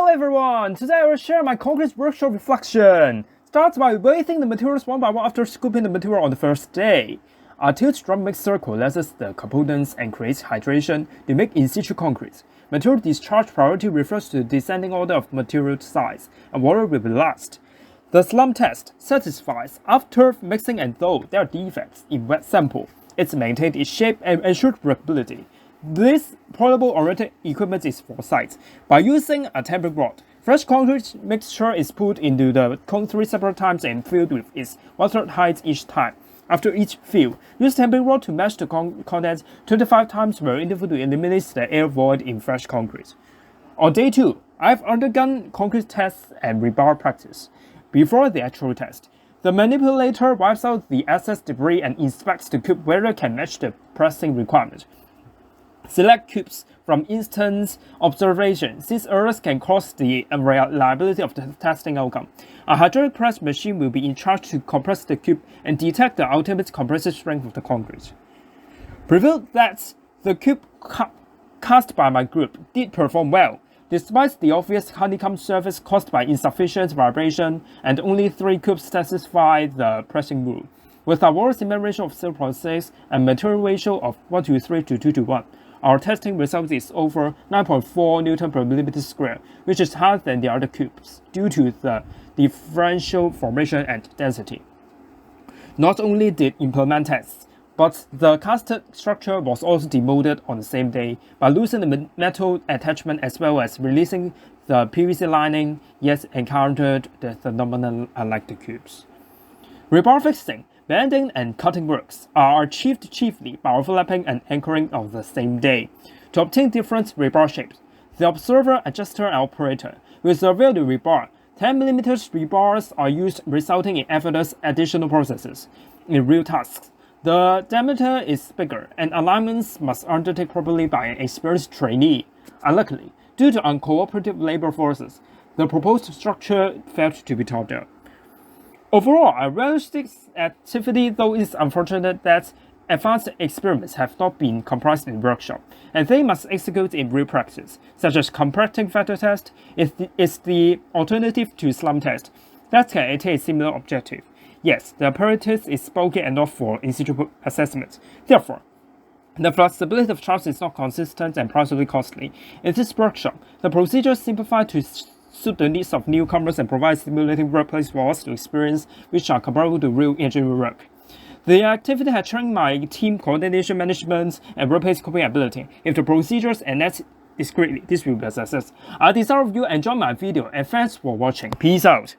Hello everyone! Today I will share my concrete workshop reflection. Start by weighing the materials one by one after scooping the material on the first day. A tilt drum mixer coalesces the components and creates hydration to make in-situ concrete. Material discharge priority refers to the descending order of material size, and water will be last. The slump test satisfies after mixing, and though there are defects in wet sample, it's maintained its shape and ensured breakability. This portable-oriented equipment is for sites. By using a tamping rod, fresh concrete mixture is put into the concrete several times and filled with its 1/3 height each time. After each fill, use tamping rod to match the contents 25 times per interval to eliminate the air void in fresh concrete. On day 2, I've undergone concrete tests and rebar practice. Before the actual test, the manipulator wipes out the excess debris and inspects the cube whether it can match the pressing requirement. Select cubes from instant observation, since errors can cause the unreliability of the testing outcome. A hydraulic press machine will be in charge to compress the cube and detect the ultimate compressive strength of the concrete. Revealed that the cube cast by my group did perform well, despite the obvious honeycomb surface caused by insufficient vibration, and only 3 cubes satisfy the pressing rule. With a water cement ratio of 0.6 and material ratio of 1:3 to 2:1. Our testing result is over 9.4 Newton per millimeter square, which is higher than the other cubes due to the differential formation and density. Not only did implement tests, but the casted structure was also demolded on the same day by loosening the metal attachment as well as releasing the PVC lining, yet encountered the phenomenon unlike the cubes. Rebar fixing, bending and cutting works are achieved chiefly by overlapping and anchoring on the same day. To obtain different rebar shapes, the observer, adjuster, and operator will survey the rebar. 10mm rebars are used, resulting in effortless additional processes. In real tasks, the diameter is bigger, and alignments must undertake properly by an experienced trainee. Unluckily, due to uncooperative labor forces, the proposed structure failed to be topped out. Overall, a realistic activity, though it's unfortunate that advanced experiments have not been comprised in workshop, and they must execute in real practice, such as compacting factor test is the alternative to slump test that can attain a similar objective. Yes, the apparatus is bulky enough for in-situ assessment. Therefore, the flexibility of charts is not consistent and possibly costly. In this workshop, the procedure is simplified to suit the needs of newcomers and provide stimulating workplace walls to experience which are comparable to real engineering work. The activity has trained my team coordination management and workplace coping ability. If the procedures enact discreetly, this will be a success. I desire you enjoy my video, and thanks for watching. Peace out.